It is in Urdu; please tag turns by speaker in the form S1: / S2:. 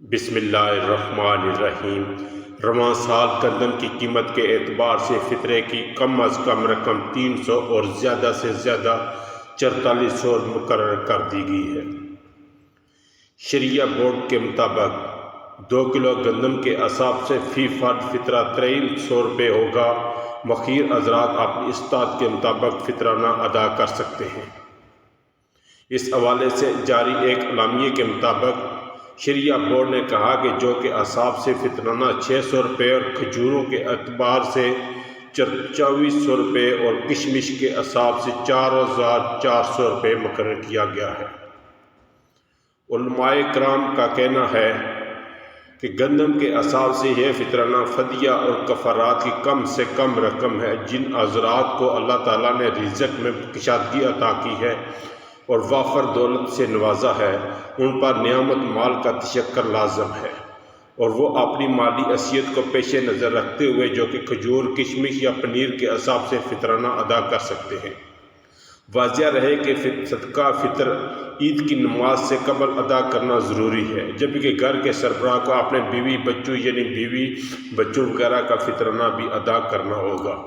S1: بسم اللہ الرحمن الرحیم۔ رواں سال گندم کی قیمت کے اعتبار سے فطرے کی کم از کم رقم 300 اور زیادہ سے زیادہ 4400 مقرر کر دی گئی ہے۔ شرعیہ بورڈ کے مطابق 2 کلو گندم کے اعصاب سے فی فرد فطرہ 2300 روپے ہوگا۔ مخیر حضرات اپنی استطاعت کے مطابق فطرانہ ادا کر سکتے ہیں۔ اس حوالے سے جاری ایک اعلامیے کے مطابق شرعیہ بورڈ نے کہا کہ جو کہ اعصاب سے فطرانہ 600 روپے اور کھجوروں کے اعتبار سے 2400 روپے اور کشمش کے اعصاب سے 4400 روپے مقرر کیا گیا ہے۔ علماء کرام کا کہنا ہے کہ گندم کے اعصاب سے یہ فطرانہ فدیہ اور کفارات کی کم سے کم رقم ہے جن حضرات کو اللہ تعالیٰ نے رزق میں کشادگی عطا کی ہے اور وافر دولت سے نوازا ہے، ان پر نعمت مال کا تشکر لازم ہے اور وہ اپنی مالی حیثیت کو پیش نظر رکھتے ہوئے جو کہ کھجور، کشمش یا پنیر کے اعصاب سے فطرانہ ادا کر سکتے ہیں۔ واضح رہے کہ صدقہ فطر عید کی نماز سے قبل ادا کرنا ضروری ہے، جبکہ گھر کے سربراہ کو اپنے بیوی بچوں یعنی بیوی بچوں وغیرہ کا فطرانہ بھی ادا کرنا ہوگا۔